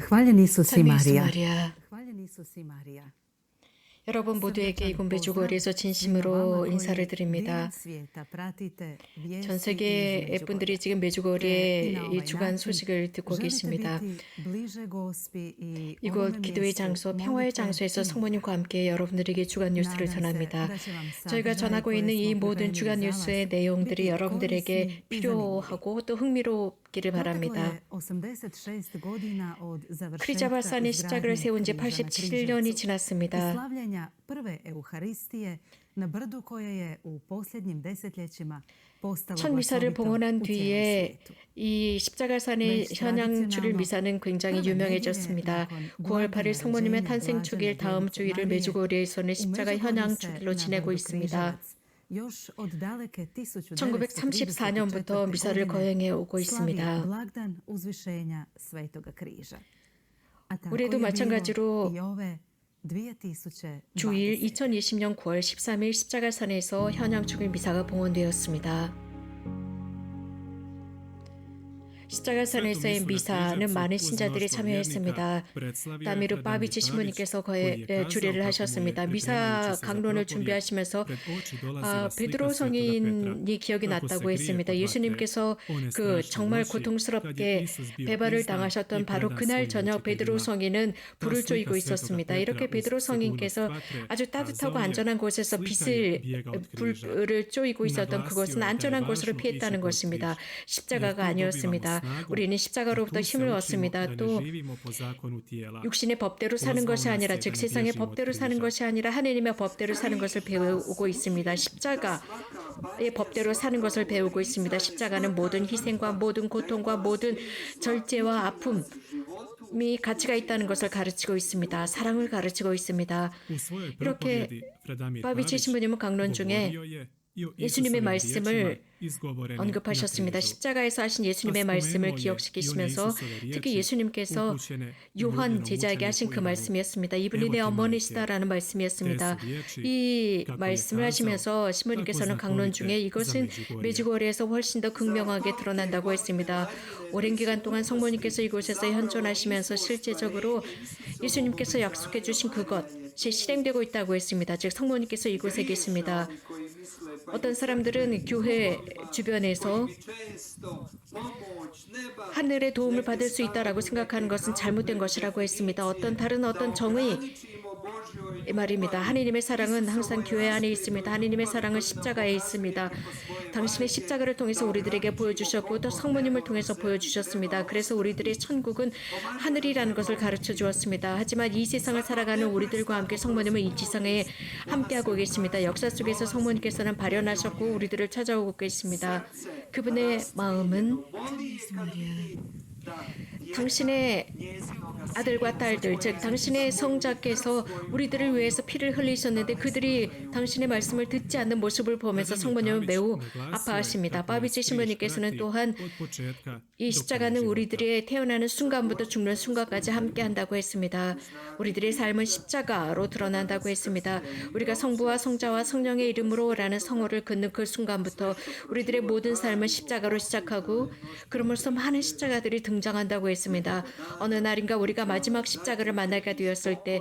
Hvaljen Isus i 찬미 예수 Marija. 마리아. Hvaljen Isus i Marija. 여러분 모두에게 이곳 메주거리에서 진심으로 인사를 드립니다. 전 세계 분들이 지금 메주거리의 이 주간 소식을 듣고 계십니다. 이곳 기도의 장소, 평화의 장소에서 성모님과 함께 여러분들에게 주간 뉴스를 전합니다. 저희가 전하고 있는 이 모든 주간 뉴스의 내용들이 여러분들에게 필요하고 또 흥미롭기를 바랍니다. 크리자바산의 십자가를 세운 지 87년이 지났습니다. prve Euharistije na brdu koje je u posljednjim desetljećima postalo 첫 미사를 봉헌한 u cijelom 뒤에 svijetu. 이 십자가산의 현양주일 미사는 굉장히 유명해졌습니다. 9월 8일 성모님의 탄생 주일 다음 주일을 메주거리에서는 십자가 현양주일로 지내고 있습니다. 1934년부터 미사를 거행해 오고 있습니다. 우리도 마찬가지로 주일 2020년 9월 13일 십자가산에서 현양주일 미사가 봉헌되었습니다. 십자가산에서의 미사는 많은 신자들이 참여했습니다. 다미르 바비치 신부님께서 주례를 하셨습니다. 미사 강론을 준비하시면서 베드로 성인이 기억이 났다고 했습니다. 예수님께서 그 정말 고통스럽게 배발을 당하셨던 바로 그날 저녁 베드로 성인은 불을 쪼이고 있었습니다. 이렇게 베드로 성인께서 아주 따뜻하고 안전한 곳에서 불을 쪼이고 있었던 그것은 안전한 곳으로 피했다는 것입니다. 십자가가 아니었습니다. 우리는 십자가로부터 힘을 얻습니다. 또 육신의 법대로 사는 것이 아니라 즉 세상의 법대로 사는 것이 아니라 하느님의 법대로 사는 것을 배우고 있습니다. 십자가의 법대로 사는 것을 배우고 있습니다. 십자가는 모든 희생과 모든 고통과 모든 절제와 아픔이 가치가 있다는 것을 가르치고 있습니다. 사랑을 가르치고 있습니다. 이렇게 바비치 신부님은 강론 중에 예수님의 말씀을 언급하셨습니다. 십자가에서 하신 예수님의 말씀을 기억시키시면서 특히 예수님께서 요한 제자에게 하신 그 말씀이었습니다. 이분이 내 어머니시다라는 말씀이었습니다. 이 말씀을 하시면서 신부님께서는 강론 중에 이것은 메주거리에서 훨씬 더 극명하게 드러난다고 했습니다. 오랜 기간 동안 성모님께서 이곳에서 현존하시면서 실제적으로 예수님께서 약속해 주신 그것이 실행되고 있다고 했습니다. 즉 성모님께서 이곳에 계십니다. 어떤 사람들은 교회 주변에서 하늘의 도움을 받을 수 있다라고 생각하는 것은 잘못된 것이라고 했습니다. 다른 정의 말입니다. 하느님의 사랑은 항상 교회 안에 있습니다. 하느님의 사랑은 십자가에 있습니다. 당신의 십자가를 통해서 우리들에게 보여주셨고 또 성모님을 통해서 보여주셨습니다. 그래서 우리들의 천국은 하늘이라는 것을 가르쳐 주었습니다. 하지만 이 세상을 살아가는 우리들과 함께 성모님은 이 지상에 함께하고 계십니다. 역사 속에서 성모님께서는 발현하셨고 우리들을 찾아오고 계십니다. 그분의 마음은 당신의 아들과 딸들, 즉 당신의 성자께서 우리들을 위해서 피를 흘리셨는데 그들이 당신의 말씀을 듣지 않는 모습을 보면서 성모님은 매우 아파하십니다. 바비치 신부님께서는 또한 이 십자가는 우리들의 태어나는 순간부터 죽는 순간까지 함께한다고 했습니다. 우리들의 삶은 십자가로 드러난다고 했습니다. 우리가 성부와 성자와 성령의 이름으로라는 성호를 긋는 그 순간부터 우리들의 모든 삶은 십자가로 시작하고 그러면서 많은 십자가들이 등장한다고 했습니다. 어느 날인가 우리가 마지막 십자가를 만나게 되었을 때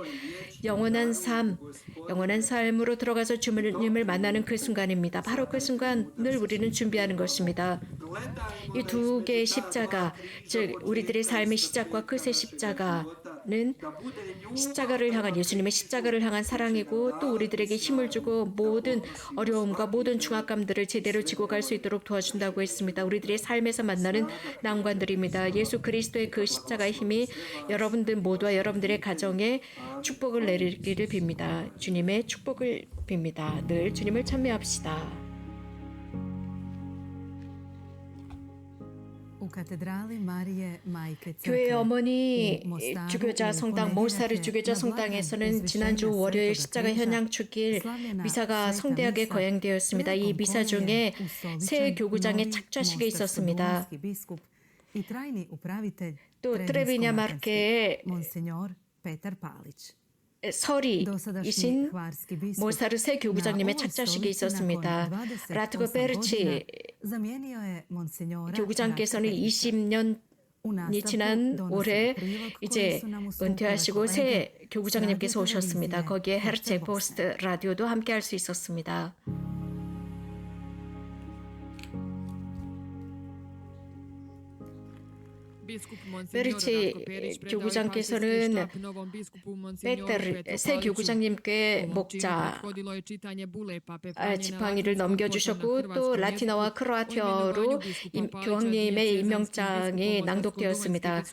영원한 삶으로 들어가서 주님을 만나는 그 순간입니다. 바로 그 순간을 우리는 준비하는 것입니다. 이 두 개의 십자가, 즉 우리들의 삶의 시작과 끝의 십자가는 십자가를 향한 예수님의 십자가를 향한 사랑이고 또 우리들에게 힘을 주고 모든 어려움과 모든 중압감들을 제대로 지고 갈 수 있도록 도와준다고 했습니다. 우리들의 삶에서 만나는 난관들입니다. 예수 그리스도의 그 십자가의 힘이 여러분들 모두와 여러분들의 가정에 축복을 내리기를 빕니다. 주님의 축복을 빕니다. 늘 주님을 찬미합시다. 교회 어머니 주교자 성당 모사르 주교자 성당에서는 지난주 월요일 십자가 현양 축일 미사가 성대하게 거행되었습니다. 이 미사 중에 새 교구장의 착좌식이 있었습니다. 또 트레비냐 마르케의 설이이신 모사르 새 교구장님의 착좌식이 있었습니다. 라트고 베르치 교구장께서는 20년 지난 올해 이제 은퇴하시고 새 교구장님께서 오셨습니다. 거기에 헤르츠 포스트 라디오도 함께 할 수 있었습니다. 베르치 교구장께서는 새 교구장님께 목자 지팡이를 넘겨주셨고 또 라틴어와 크로아티어로 교황님의 임명장이 낭독되었습니다.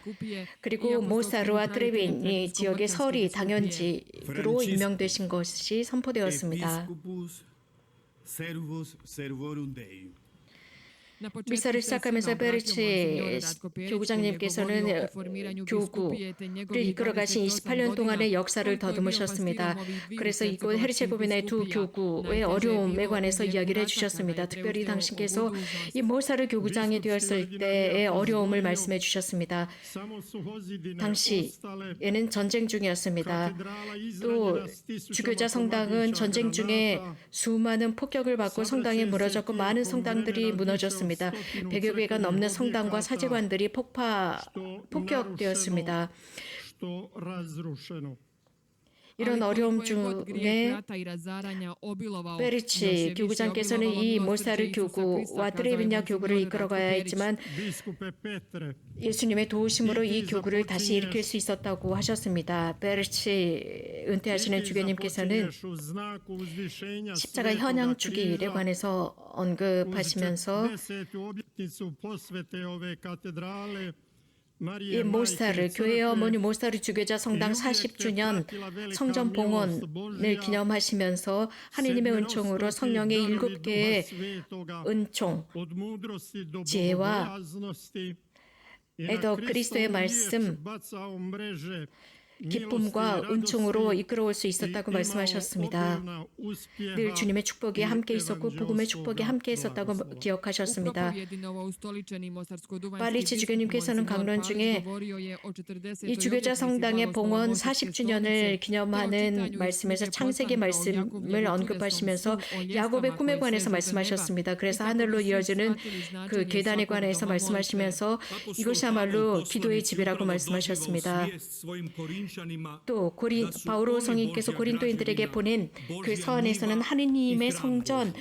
그리고 모사르와 트레비니 지역의 서리 당연지로 임명되신 것이 선포되었습니다. 미사를 시작하면서 베르치 교구장님께서는 교구를 이끌어가신 28년 동안의 역사를 더듬으셨습니다. 그래서 이곳 헤르체고비나의 두 교구의 어려움에 관해서 이야기를 해주셨습니다. 특별히 당신께서 이 모사르 교구장이 되었을 때의 어려움을 말씀해 주셨습니다. 당시에는 전쟁 중이었습니다. 또 주교자 성당은 전쟁 중에 수많은 폭격을 받고 성당이 무너졌고 많은 성당들이 무너졌습니다. 100여 개가 넘는 성당과 사제관들이 폭격되었습니다. 이런 어려움 중에 베르치 교구장께서는 이 모사르 교구와 트레비냐 교구를 이끌어가야 했지만 예수님의 도우심으로 이 교구를 다시 일으킬 수 있었다고 하셨습니다. 베르치 은퇴하시는 주교님께서는 십자가 현양 주기일에 관해서 언급하시면서 이 모스타르 교회의 어머니 모스타르 주교자 성당 40주년 성전 봉헌을 기념하시면서 하느님의 은총으로 성령의 7개의 은총, 지혜와 에더 그리스도의 말씀, 기쁨과 은총으로 이끌어올 수 있었다고 말씀하셨습니다. 늘 주님의 축복이 함께 있었고 복음의 축복이 함께 있었다고 기억하셨습니다. 발리치 주교님께서는 강론 중에 이 주교자 성당의 봉헌 40주년을 기념하는 말씀에서 창세기 말씀을 언급하시면서 야곱의 꿈에 관해서 말씀하셨습니다. 그래서 하늘로 이어지는 그 계단에 관해서 말씀하시면서 이것이야말로 기도의 집이라고 말씀하셨습니다. 또 바오로 성인께서 고린도인들에게 보낸 그 서한에서는 하느님의 성전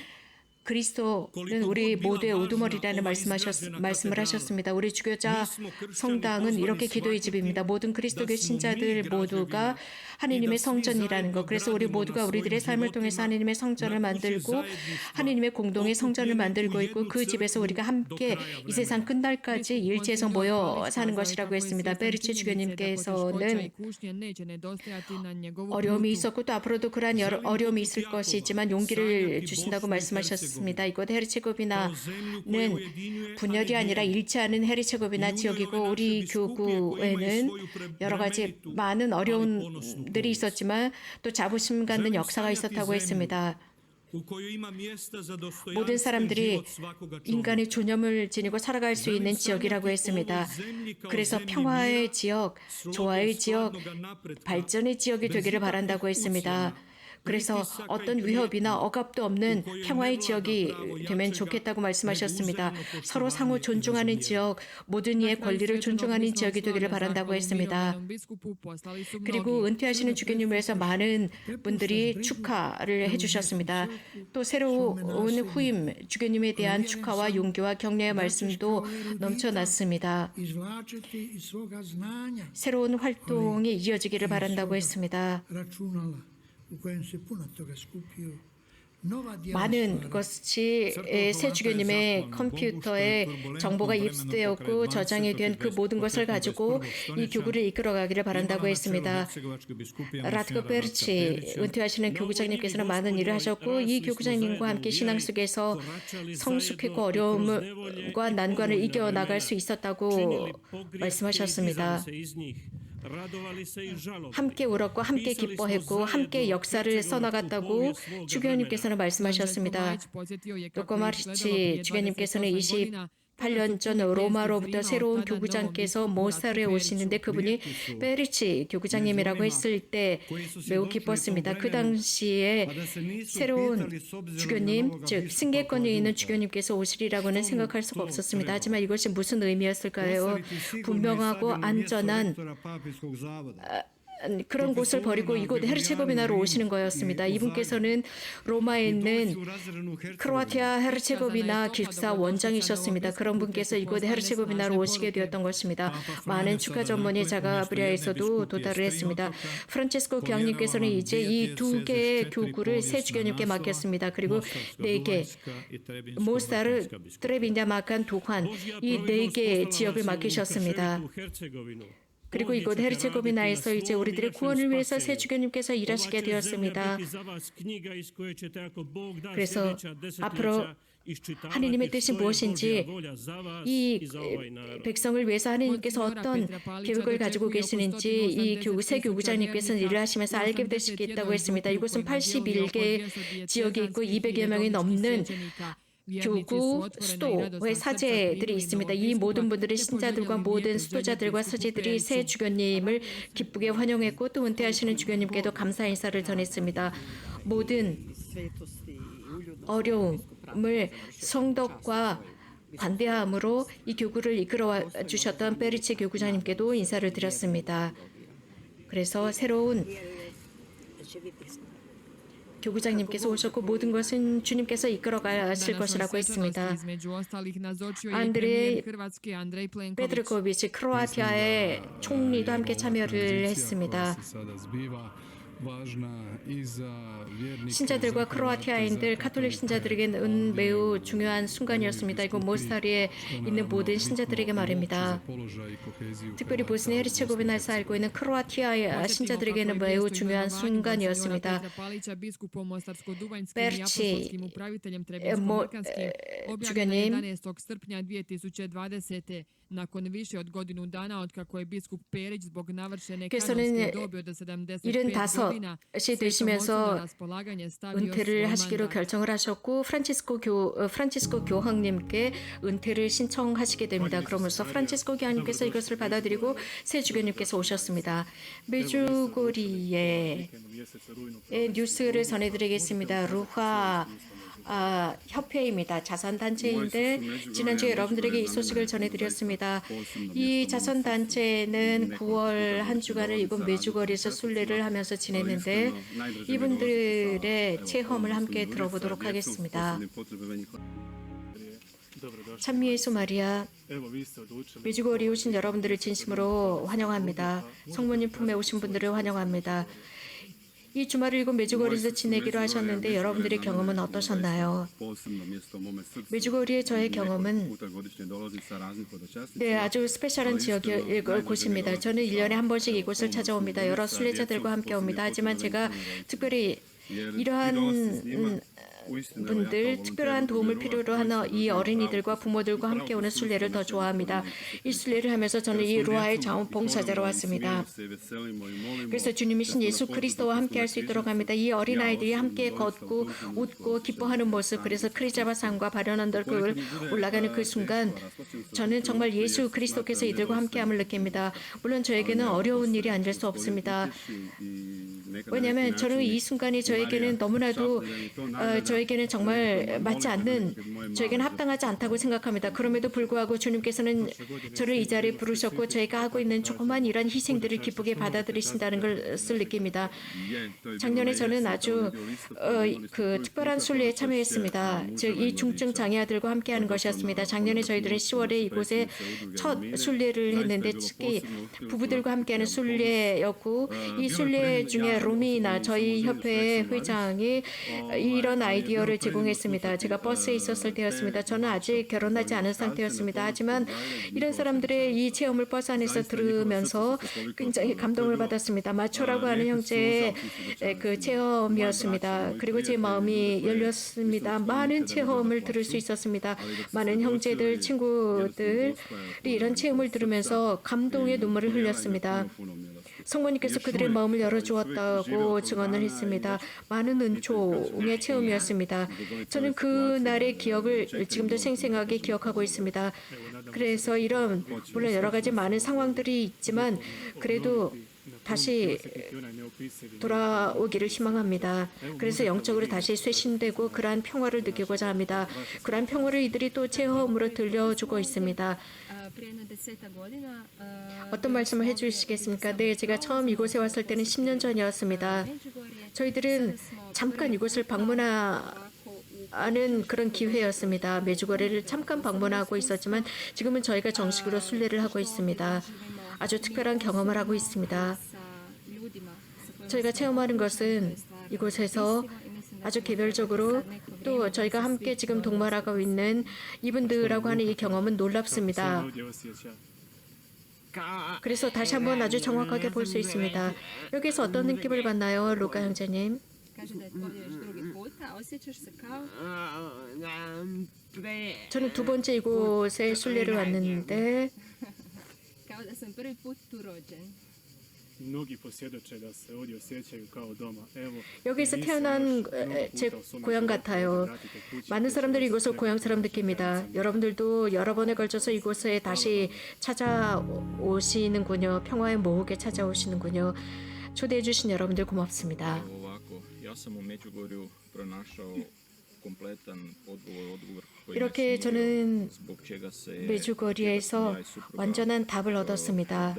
그리스도는 우리 모두의 우두머리라는 말씀을 하셨습니다. 우리 주교자 성당은 이렇게 기도의 집입니다. 모든 그리스도교 신자들 모두가 하느님의 성전이라는 것. 그래서 우리 모두가 우리들의 삶을 통해서 하느님의 성전을 만들고 하느님의 공동의 성전을 만들고 있고 그 집에서 우리가 함께 이 세상 끝날까지 일제에서 모여 사는 것이라고 했습니다. 베르치 주교님께서는 어려움이 있었고 또 앞으로도 그러한 어려움이 있을 것이지만 용기를 주신다고 말씀하셨습니다. 이곳 헤르체고비나는 분열이 아니라 일치하는 헤르체고비나 지역이고 우리 교구에는 여러 가지 많은 어려움들이 있었지만 또 자부심 갖는 역사가 있었다고 했습니다. 모든 사람들이 인간의 존엄을 지니고 살아갈 수 있는 지역이라고 했습니다. 그래서 평화의 지역, 조화의 지역, 발전의 지역이 되기를 바란다고 했습니다. 그래서 어떤 위협이나 억압도 없는 평화의 지역이 되면 좋겠다고 말씀하셨습니다. 서로 상호 존중하는 지역, 모든 이의 권리를 존중하는 지역이 되기를 바란다고 했습니다. 그리고 은퇴하시는 주교님을 위해서 많은 분들이 축하를 해주셨습니다. 또 새로운 후임 주교님에 대한 축하와 용기와 격려의 말씀도 넘쳐났습니다. 새로운 활동이 이어지기를 바란다고 했습니다. 많은 것이 새 주교님의 컴퓨터에 정보가 입수되었고 저장이 된 그 모든 것을 가지고 이 교구를 이끌어가기를 바란다고 했습니다. 라트고 베르치 은퇴하시는 교구장님께서는 많은 일을 하셨고 이 교구장님과 함께 신앙 속에서 성숙했고 어려움과 난관을 이겨나갈 수 있었다고 말씀하셨습니다. 함께 울었고 함께 기뻐했고 함께 역사를 써나갔다고 주교님께서는 말씀하셨습니다. 또꼬마리치 주교님께서는 8년 전 로마로부터 새로운 교구장께서 모스타르에 오시는데 그분이 베리치 교구장님이라고 했을 때 매우 기뻤습니다. 그 당시에 새로운 주교님, 즉 승계권이 있는 주교님께서 오시리라고는 생각할 수가 없었습니다. 하지만 이것이 무슨 의미였을까요? 분명하고 안전한 그런 곳을 버리고 이곳 헤르체고비나로 오시는 거였습니다. 이분께서는 로마에 있는 크로아티아 헤르체고비나 기숙사 원장이셨습니다. 그런 분께서 이곳 헤르체고비나로 오시게 되었던 것입니다. 많은 축하 전문이 자가브리아에서도 도달을 했습니다. 프란체스코 교황님께서는 이제 이 두 개의 교구를 새 주교님께 맡겼습니다. 그리고 4개, 모스타르, 트레비냐, 마칸, 두환 이 4개의 지역을 맡기셨습니다. 그리고 이곳 헤르체고비나에서 이제 우리들의 구원을 위해서 새 주교님께서 일하시게 되었습니다. 그래서 앞으로 하느님의 뜻이 무엇인지 이 백성을 위해서 하느님께서 어떤 계획을 가지고 계시는지 이 새 교구장님께서는 일을 하시면서 알게 되시겠다고 했습니다. 이곳은 81개 지역이 있고 200여 명이 넘는 교구 수도의 사제들이 있습니다. 이 모든 분들의 신자들과 모든 수도자들과 사제들이 새 주교님을 기쁘게 환영했고 또 은퇴하시는 주교님께도 감사 인사를 전했습니다. 모든 어려움을 성덕과 관대함으로 이 교구를 이끌어 주셨던 베리치 교구장님께도 인사를 드렸습니다. 그래서 새로운 교구장님께서 오셨고 모든 것은 주님께서 이끌어 가실 것이라고 했습니다. 안드레이 페드르코비치 크로아티아의 총리도 함께 참여를 했습니다. 신자들과 크로아티아인들, 카톨릭 신자들에게는 매우 중요한 순간이었습니다. 이곳 모스타르에 있는 모든 신자들에게 말입니다. 특별히 보스니아 헤르체고비나에서 살고 있는 크로아티아 신자들에게는 매우 중요한 순간이었습니다. 베르치 주교님, nakon više od godinu dana otkako je biskup Perić zbog navršene 께서는 kadrovske dobi od 75 godina 75이 되시면서 은퇴를 하시기로 결정을 하셨고 프란치스코 교황님께 은퇴를 신청하시게 됩니다. 그러면서 프란치스코 교황님께서 이것을 받아들이고 새 주교님께서 오셨습니다. 메주고리의 뉴스를 전해드리겠습니다. 루하 협회입니다. 자선단체인데 지난주에 여러분들에게 이 소식을 전해드렸습니다. 이 자선단체는 9월 한 주간을 이곳 메주거리에서 순례를 하면서 지냈는데 이분들의 체험을 함께 들어보도록 하겠습니다. 찬미예수 마리아, 메주거리에 오신 여러분들을 진심으로 환영합니다. 성모님 품에 오신 분들을 환영합니다. 이 주말을 이곳 메주거리에서 지내기로 하셨는데 여러분들의 경험은 어떠셨나요? 메주거리의 저의 경험은 아주 스페셜한 곳입니다. 저는 1년에 한 번씩 이곳을 찾아옵니다. 여러 순례자들과 함께 옵니다. 하지만 제가 특별히 이러한 분들, 특별한 도움을 필요로 하는 이 어린이들과 부모들과 함께 오는 순례를 더 좋아합니다. 이 순례를 하면서 저는 이 루아의 자원봉사자로 왔습니다. 그래서 주님이신 예수 그리스도와 함께 할 수 있도록 합니다. 이 어린아이들이 함께 걷고 웃고 기뻐하는 모습, 그래서 크리자바산과 바련 언덕을 올라가는 그 순간 저는 정말 예수 그리스도께서 이들과 함께함을 느낍니다. 물론 저에게는 어려운 일이 아닐 수 없습니다. 왜냐하면 저는 이 순간이 저에게는 너무나도 저에게는 정말 맞지 않는, 저에게는 합당하지 않다고 생각합니다. 그럼에도 불구하고 주님께서는 저를 이 자리에 부르셨고 저희가 하고 있는 조그만 이런 희생들을 기쁘게 받아들이신다는 것을 느낍니다. 작년에 저는 아주 특별한 순례에 참여했습니다. 즉 이 중증 장애아들과 함께하는 것이었습니다. 작년에 저희들은 10월에 이곳에 첫 순례를 했는데 특히 부부들과 함께하는 순례였고 이 순례 중에 로미나 저희 협회의 회장이 이런 아이디어를 제공했습니다. 제가 버스에 있었을 때였습니다. 저는 아직 결혼하지 않은 상태였습니다. 하지만 이런 사람들의 이 체험을 버스 안에서 들으면서 굉장히 감동을 받았습니다. 마초라고 하는 형제의 그 체험이었습니다. 그리고 제 마음이 열렸습니다. 많은 체험을 들을 수 있었습니다. 많은 형제들, 친구들이 이런 체험을 들으면서 감동의 눈물을 흘렸습니다. 성모님께서 그들의 마음을 열어주었다고 증언을 했습니다. 많은 은총의 체험이었습니다. 저는 그 날의 기억을 지금도 생생하게 기억하고 있습니다. 그래서 이런 물론 여러 가지 많은 상황들이 있지만 그래도 다시 돌아오기를 희망합니다. 그래서 영적으로 다시 쇄신되고 그러한 평화를 느끼고자 합니다. 그러한 평화를 이들이 또 체험으로 들려주고 있습니다. 어떤 말씀을 해주시겠습니까? 네, 제가 처음 이곳에 왔을 때는 10년 전이었습니다. 저희들은 잠깐 이곳을 방문하는 그런 기회였습니다. 메주거리를 잠깐 방문하고 있었지만 지금은 저희가 정식으로 순례를 하고 있습니다. 아주 특별한 경험을 하고 있습니다. 저희가 체험하는 것은 이곳에서 아주 개별적으로 또 저희가 함께 지금 동반하고 있는 이분들하고 하는 이 경험은 놀랍습니다. 그래서 다시 한번 아주 정확하게 볼 수 있습니다. 여기서 어떤 느낌을 받나요, 루카 형제님? 저는 두 번째 이곳에 순례를 왔는데 여기서 태어난 제 고향 같아요. 많은 사람들이 이곳을 고향처럼 느낍니다. 여러분들도 여러 번에 걸쳐서 이곳에 다시 찾아오시는군요. 평화의 모국에 찾아오시는군요. 초대해 주신 여러분들 고맙습니다. 이렇게 저는 메주거리에서 완전한 답을 얻었습니다.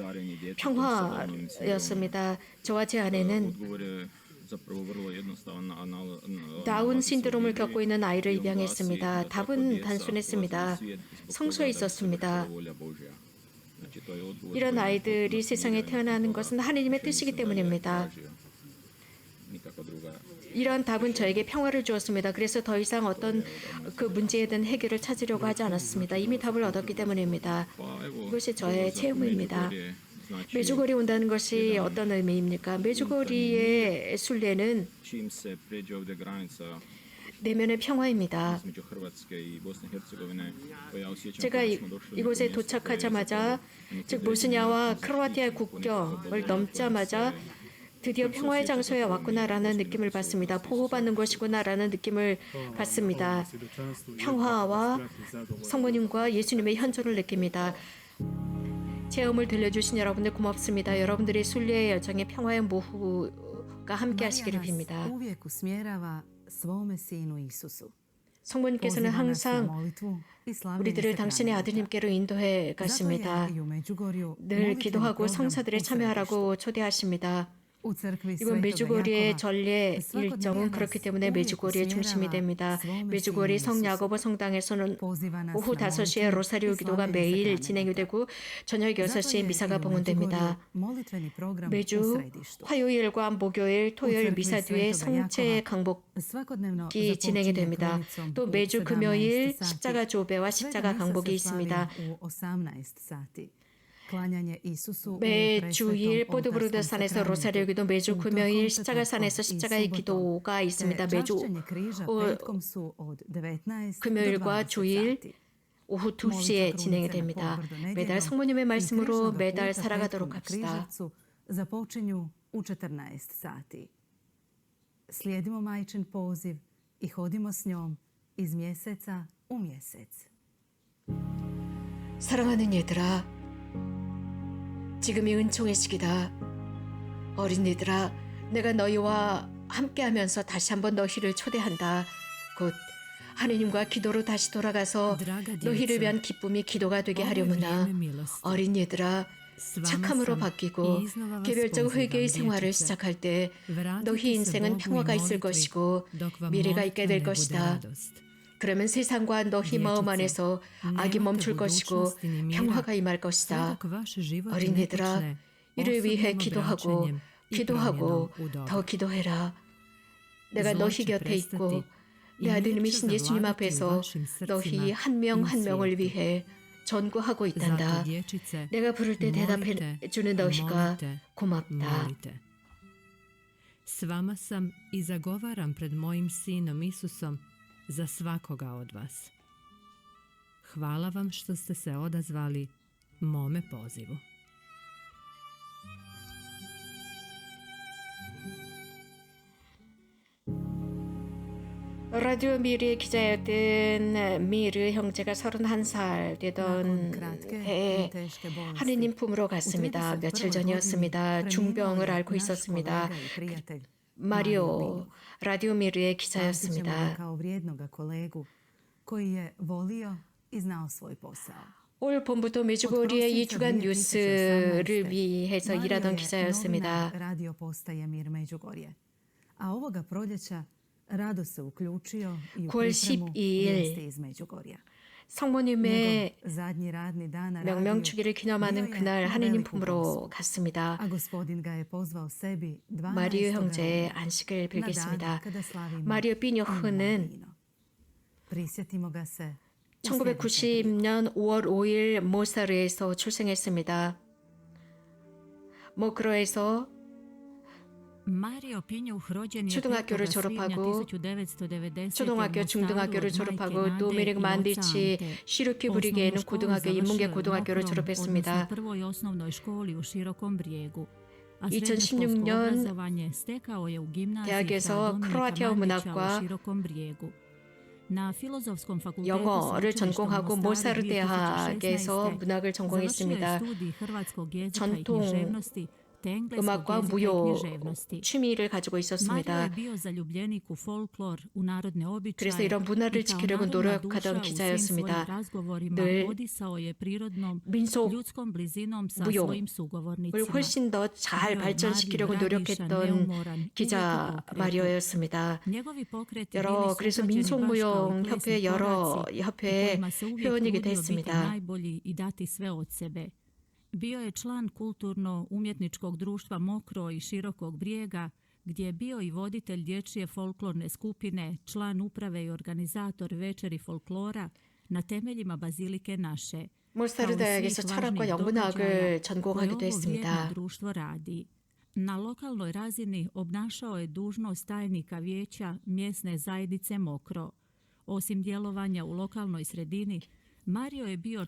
평화였습니다. 저와 제 아내는 다운 신드롬을 겪고 있는 아이를 입양했습니다. 답은 단순했습니다. 성소에 있었습니다. 이런 아이들이 세상에 태어나는 것은 하느님의 뜻이기 때문입니다. 이런 답은 저에게 평화를 주었습니다. 그래서 더 이상 어떤 그 문제에 대한 해결을 찾으려고 하지 않았습니다. 이미 답을 얻었기 때문입니다. 이것이 저의 체험입니다. 메주거리 온다는 것이 어떤 의미입니까? 메주거리의 순례는 내면의 평화입니다. 제가 이곳에 도착하자마자 즉 보스니아와 크로아티아의 국경을 넘자마자 드디어 평화의 장소에 왔구나라는 느낌을 받습니다. 보호받는 곳이구나라는 느낌을 받습니다. 평화와 성모님과 예수님의 현존을 느낍니다. 체험을 들려주신 여러분들 고맙습니다. 여러분들의 순례의 여정에 평화의 모후가 함께 하시기를 빕니다. 성모님께서는 항상 우리들을 당신의 아드님께로 인도해 가십니다. 늘 기도하고 성사들에 참여하라고 초대하십니다. 이번 메주고리의 전례 일정은 그렇기 때문에 메주고리의 중심이 됩니다. 메주고리 성야고보 성당에서는 오후 5시에 로사리오 기도가 매일 진행이 되고 저녁 6시에 미사가 봉헌됩니다. 매주 화요일과 목요일, 토요일 미사 뒤에 성체 강복이 진행이 됩니다. 또 매주 금요일 십자가 조배와 십자가 강복이 있습니다. 매주일 보드브루드 산에서 로사리오 기도, 매주 금요일 십자가 산에서 십자가의 기도가 있습니다. 매주 금요일과 주일 오후 2시에 진행이 됩니다. 매달 성모님의 말씀으로 매달 살아가도록 합시다. Slijedimo majčin poziv i hodimo s njom iz mjeseca u mjesec. 사랑하는 얘들아, 지금이 은총의 시기다. 어린이들아, 내가 너희와 함께하면서 다시 한번 너희를 초대한다. 곧 하느님과 기도로 다시 돌아가서 너희를 위한 기쁨이 기도가 되게 하려무나. 어린이들아, 착함으로 바뀌고 개별적 회개의 생활을 시작할 때 너희 인생은 평화가 있을 것이고 미래가 있게 될 것이다. 그러면 세상과 너희 마음 안에서 악이 멈출 것이고 평화가 임할 것이다. 어린이들아, 이를 위해 기도하고 더 기도해라. 내가 너희 곁에 있고 내 아드님이신 예수님 앞에서 너희 한 명 한 명을 위해 전구하고 있단다. 내가 부를 때 대답해 주는 너희가 고맙다. S vama sam I zagovaram pred mojim sinom Isusom za svakoga od vas. Hvala vam što ste se odazvali mome pozivu. 라디오 미르의 기자였던 미르 형제가 31살 되던 해에 하느님 품으로 갔습니다. 며칠 전이었습니다. 중병을 앓고 있었습니다. 마리오 라디오 미르의 기자였습니다. 올 봄부터 메주고리의 이 주간 뉴스를 위해서 일하던 기자였습니다. A ovoga proljeća rado se uključio i u 9월 pripremu 12일 vijesti iz Međugorja. 성모님의 Zadnji radni dan na radiju 명명축일을 기념하는 그날 하느님 품으로 갔습니다. a gospodin ga je pozvao sebi 12. 마리오 형제의 안식을 빌겠습니다. 마리오 삐뇨흐는 Prisjetimo ga se 1990년 5월 5일 모사르에서 출생했습니다. 모크로에서 초등학교를 졸업하고 초등학교, 중등학교를 졸업하고 도미닉 만디치 시루키 브리게에는 고등학교, 인문계 고등학교를 졸업했습니다. 2016년 대학에서 크로아티아 문학과 영어를 전공하고 모사르 대학에서 문학을 전공했습니다. 전통 음악과 무용 취미를 가지고 있었습니다. 그래서 이런 문화를 지키려고 노력하던 기자였습니다. 늘 민속 무용을 훨씬 더 잘 발전시키려고 노력했던 기자 마리오였습니다. 그래서 민속무용협회 여러 협회의 회원이기도 했습니다. Bio je član kulturno-umjetničkog društva Mokro i Širokog Brijega, gdje je bio i voditelj dječje folklorne skupine, član uprave i organizator večeri folklora na temeljima Bazilike naše. 모사르 대학에서 철학과 영문학을 전공하기도 했습니다. društvo radi. Na lokalnoj razini obnašao je dužnost tajnika vijeća mjesne zajednice Mokro. Osim djelovanja u lokalnoj sredini,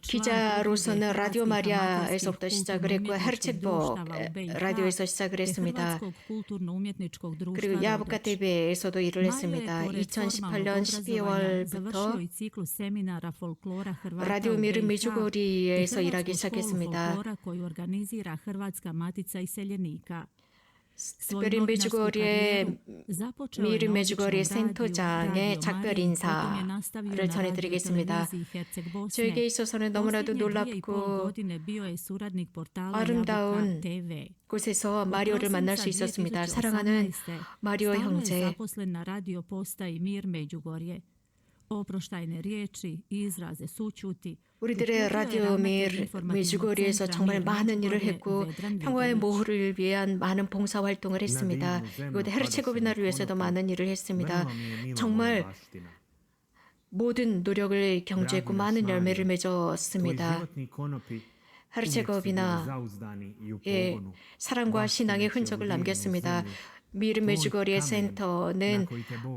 기자로서는 라디오 마리아에서부터 시작을 했고 헤르체복 라디오에서 시작을 했습니다. 그리고 야부카 TV에서도 일을 했습니다. 2018년 12월부터 라디오 미르 메đugorje에서 일하기 시작했습니다. 특별히 메đugorje 미르 메đugorje 센터장의 작별 인사를 전해드리겠습니다. 저에게 있어서는 너무나도 놀랍고 아름다운 곳에서 마리오를 만날 수 있었습니다. 사랑하는 마리오 형제. 우리들의 라디오 메đugorje에서 정말 많은 일을 했고 평화의 모호를 위한 많은 봉사 활동을 했습니다. 그리고 헤르체고비나를 위해서도 많은 일을 했습니다. 정말 모든 노력을 경주했고 많은 열매를 맺었습니다. 헤르체고비나의 사랑과 신앙의 흔적을 남겼습니다. 미르 메đugorje 센터는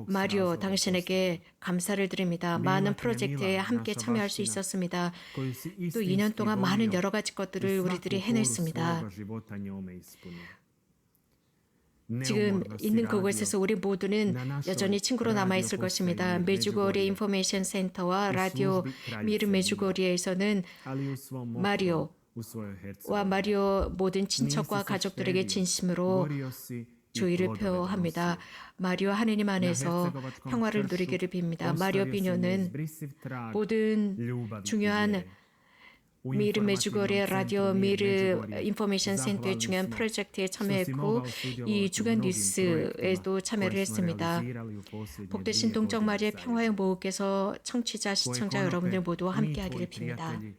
마리오 당신에게 감사를 드립니다. 많은 프로젝트에 함께 참여할 수 있었습니다. 또 2년 동안 많은 여러 가지 것들을 우리들이 해냈습니다. 지금 있는 그곳에서 우리 모두는 여전히 친구로 남아있을 것입니다. 메đugorje 인포메이션 센터와 라디오 미르 메đugorje에서는 마리오와 마리오 모든 친척과 가족들에게 진심으로 주의를 표합니다. 마리오 하느님 안에서 평화를 누리기를 빕니다. 마리오 비뇨는 모든 중요한 미르 메đugorje 라디오 미르 인포메이션 센터의 중요한 프로젝트에 참여했고 이 주간 뉴스에도 참여를 했습니다. 복되신 동정 마리아의 평화의 모국에서 청취자, 시청자 여러분들 모두와 함께하기를 빕니다.